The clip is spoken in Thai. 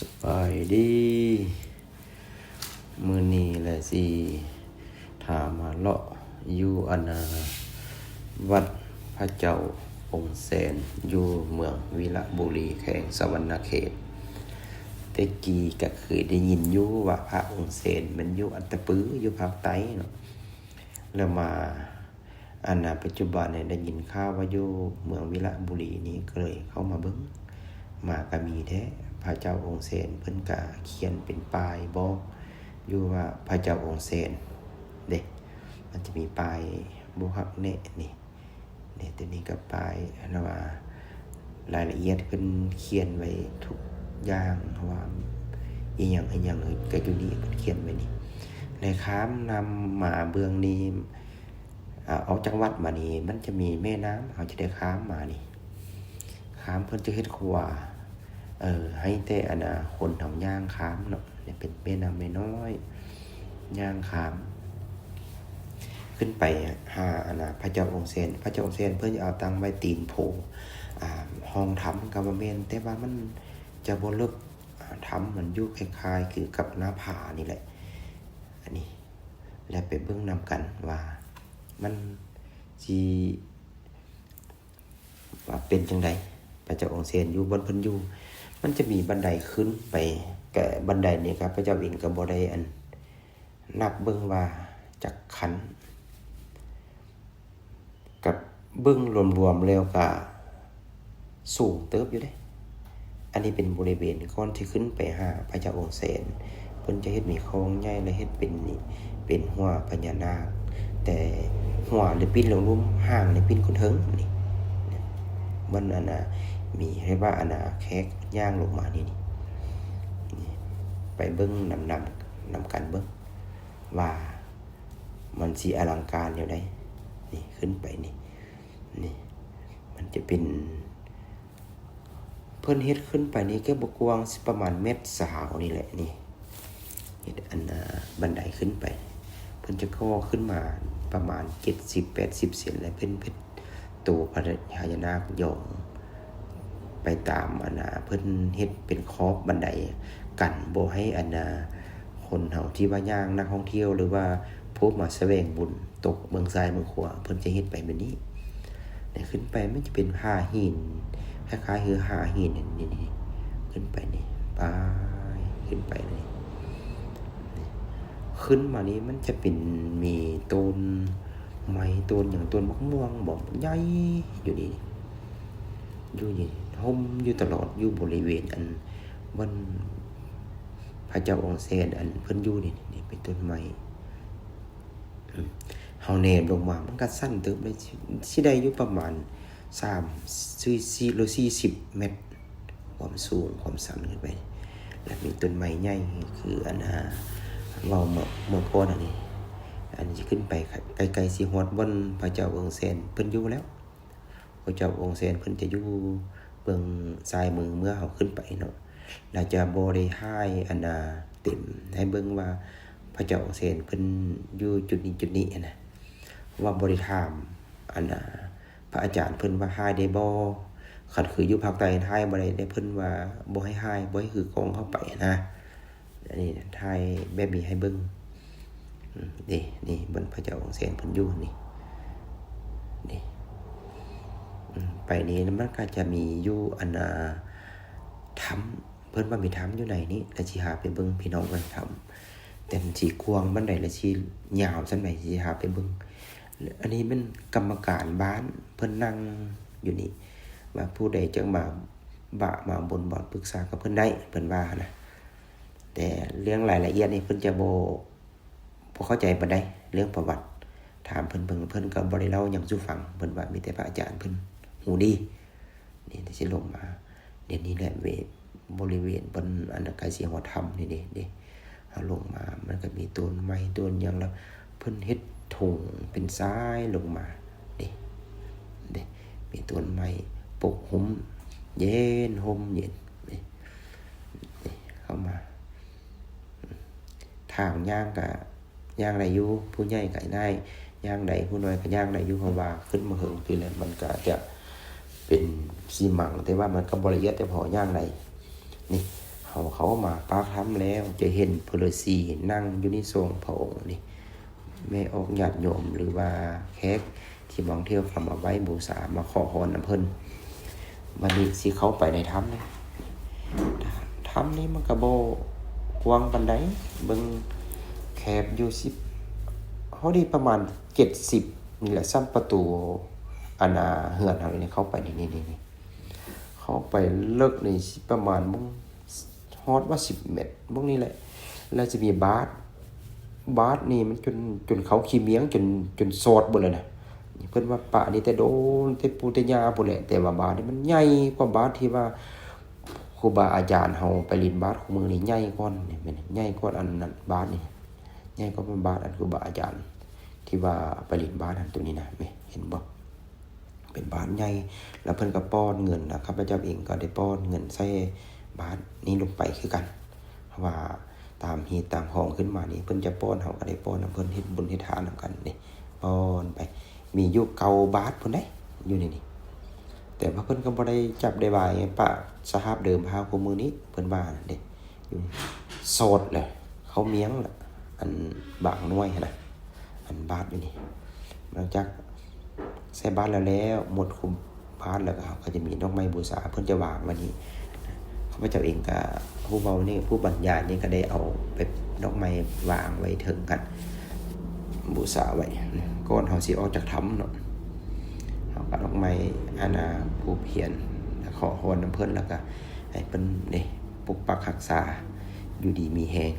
สบายดีมื้อนี้แหละสิถามมาเลาะอยู่วัดพระเจ้าองค์แสนอยู่เมืองวีระบุรีแขวงสะหวรรณเขตแต่กี้ก็เคยได้ยินอยู่ว่าพระองค์แสนมันอยู่อัตตปืออยู่ภาคใต้เนาะแล้วมาปัจจุบันเนี่ยได้ยินข่าวว่าอยู่เมืองวีระบุรีนี้ก็เลยเข้ามาเบิ่งมาก็มีแท้พระเจ้าองค์แสนเพิ่นก็เขียนเป็นป้ายบอกอยู่ว่าพระเจ้าองค์แสนเด้มันจะมีป้ายบ่ฮักแน่นี่ตัวนี้ก็ป้ายนะว่ารายละเอียดเพิ่นเขียนไว้ทุกอย่างว่าอีหยังก็อยู่นี่เพิ่นเขียนไว้นี่ในข้ามนำมาเบื้องนี้เอาจังหวัดมานี่มันจะมีแม่น้ำเขาจะได้ข้ามมานี่ข้ามเพิ่นจะเฮ็ดขวาให้แต่คนเฮาย่างข้ามเนาะนี่เป็นแม่น้ำน้อยๆย่างข้ามขึ้นไปหาพระเจ้าองค์แสนเพิ่นจะเอาตั้งไว้ตีนโพห้องถ้ำก็บ่แม่นแต่ว่ามันจะบ่ลึกถ้ำมันอยู่คล้ายๆคือกับหน้าผานี่แหละอันนี้แล้วไปเบิ่งนำกันว่ามันสิว่าเป็นจังได๋พระเจ้าองค์แสนอยู่บนเพิ่นอยู่มันจะมีบันไดขึ้นไปแต่บันไดนี่ครับพระเจ้าเองก็บ่ได้นับเบิ่งว่าจักขันกับเบิ่งรวมๆแล้วก็สูงเติบอยู่เด้อันนี้เป็นบริเวณก่อนที่ขึ้นไปหาพระเจ้าองค์แสนเพิ่นจะเฮ็ดมีโครงใหญ่และเฮ็ดเป็นหัวพญานาคแต่หัวนี่ปิ้นลงลุ่มหางนี่ปิ้นคนเทิงนี่มันมีให้ว่าแขกย่างลงมานี่ไปเบิ่งนำกันเบิ่งว่ามันสิอลังการอยู่ได้นี่ขึ้นไปนี่มันจะเป็นเพิ่นเฮ็ดขึ้นไปนี่ก็บ่กว้างสิประมาณเมตรสาวนี่แหละนี่เฮ็ดบันไดขึ้นไปเพิ่นจะก่อขึ้นมาประมาณ70-80 เซนแล้วเพิ่นตัวพญานาคย่องไปตามเพิ่นเฮ็ดเป็นขอบบันไดกันบ่ให้คนเฮาที่ว่าย่างนักท่องเที่ยวหรือว่าผู้มาแสวงบุญตกเมืองซ้ายเมืองขวาเพิ่นจะเฮ็ดไปแบบนี้เนี่ยขึ้นไปมันจะเป็นผ้าหินคล้ายๆคือหาหินนี่ขึ้นไปนี่ไปขึ้นไปนี่ขึ้นมานี้มันจะเป็นมีต้นไม้ต้นอย่างต้นมะม่วงบ่ใหญ่อยู่นี่อยู่นี่ห่มอยู่ตลอดอยู่บริเวณวันพระเจ้าองค์แสนเพิ่นอยู่นี่เป็นต้นไม้เฮาแนมลงมามันก็สั้นเติบได้สิได้อยู่ประมาณ3-440 เมตรความสูงความสั้นขึ้นไปแล้วมีต้นไม้ใหญ่คือเว้าเมื่อก่อนอันนี้สิขึ้นไปไกลๆสิฮอดบนพระเจ้าองค์แสนเพิ่นอยู่แล้วพระเจ้าองค์แสนเพิ่นจะอยู่เบื้องซ้ายมือเมื่อเฮาขึ้นไปเนาะแล้วจะบ่ได้ให้เต็มให้เบิ่งว่าพระเจ้าองค์แสนเพิ่นอยู่จุดนี้นะว่าบ่ได้ถามพระอาจารย์เพิ่นว่าให้ได้บ่คันคืออยู่ภาคใต้ให้บ่ได้เพิ่นว่าบ่ให้บ่ให้คือกองเข้าไปนะอันนี้ทายแบบนี้ให้เบิ่งนี่บนพระเจ้าองค์แสนเพิ่นอยู่นี่ไปนี้มันก็จะมีอยู่ถ้ำเพิ่นว่ามีถ้ำอยู่ไหนนี่แล้วสิหาไปเบิ่งพี่น้องกันถ้ำแต่มันสิกว้างบันไดและสิยาวซั่นไหนสิหาไปเบิ่งอันนี้มันกรรมการบ้านเพิ่นนั่งอยู่นี่ว่าผู้ใดจังมาบนบอร์ดปรึกษากับเพิ่นได้เพิ่นว่านะแต่เรื่องรายละเอียดนี่เพิ่นจะบ่เข้าใจปานใดเรื่องประวัติถามเพิ่นเพิ่นก็บ่ได้เล่าหยังสู่ฟังเพิ่นว่ามีแต่พระอาจารย์เพิ่นหูดีนี่ที่สิลงมาเดี๋ยวนี้แหละบริเวณบนใกล้สิฮอดถ้ำนี่เอาลงมามันก็มีต้นไม้ต้นหยังแล้วเพิ่นเฮ็ดถุงเป็นทรายลงมานี่มีต้นไม้ปกหุ้มเย็นห่มเย็นนี่เข้ามาทางย่างก็ย่างได้อยู่ผู้ใหญ่ก็ได้ย่างได้ผู้น้อยก็ย่างได้อยู่เพราะว่าขึ้นมาเหิงคือแล้วมันก็จะเป็นซีมังแต่ว่ามันก็บ่ละเอียดแต่พอย่างได้นี่เฮ เขามาปากถ้ำแล้วจะเห็นพลสีนั่งอยู่ในทรงพระองค์นี่แม่ออกญาติโยมหรือว่าแขกที่มองเที่ยวเข้ามาไหว้บูชามาขอพรน้ำเพิ่นวันนี้สิเข้าไปในถ้ำนะถ้ำนี้มันก็บ่กว้างปานใดเบิ่งแคบอยู่เฮาได้ประมาณ70นี่แหละซ้ำประตูอาณาเฮือนเฮานี่เข้าไปนี่เข้าไปเลิกนี่สิประมาณฮอดว่า10 เมตรพวกนี้แหละแล้วจะมีบาสนี่มันจนเขาขี้เมียงจนโสดเบิดเลยนะเพิ่นว่าปะนี่แต่โดนแต่ปูแต่ยาพุ่นแหละแต่ว่าบาสนี่มันใหญ่กว่าบาสที่ว่าครูบาอาจารย์เฮาไปเรียนบาสคู่มือนี่ใหญ่กว่านี่แม่นใหญ่กว่าอันนั้นบาสนี่ใหญ่กว่าบาสอันครูบาอาจารย์ที่ว่าไปเรียนบาสอันตัวนี้นะแม่เห็นบ่เป็นบาสใหญ่แล้วเพิ่นก็ป้อนเงินนะข้าพเจ้าเองก็ได้ป้อนเงินใส่บาสนี้ลงไปคือกันเพราะว่าตามฮีตตามห้องขึ้นมานี่เพิ่นจะป้อนเฮาก็ได้ป้อนนำเพิ่นเฮ็ดบุญเฮ็ดทานนำกันนี่ป้อนไปมีอยู่เก่าบาทพุ่นได้อยู่นี่แต่ว่าเพิ่นก็บ่ได้จับได้บายปะสภาพเดิมพาคู่มือนี้เพิ่นว่านั่นเด้อยู่โสดเลยเขาเมียงล่ะอันบางน้อยนะอันบาทอยู่นี่หลังจากใส่บาทแล้วหมดคุมบาทแล้วก็จะมีดอกไม้บูชาเพิ่นจะวางไว้นี่ข้าพเจ้าเองก็ผู้เว้านี่ผู้บรรยายนี่ก็ได้เอาไปดอกไม้วางไว้ถึงกันบูชาไว้ก่อนเฮาสิออกจากถ้ำเนาะเฮาก็ดอกไม้อาณาผู้เพียรขอพรนำเพิ่นแล้วก็ให้เพิ่นนี่ปกปักรักษาอยู่ดีมีแรง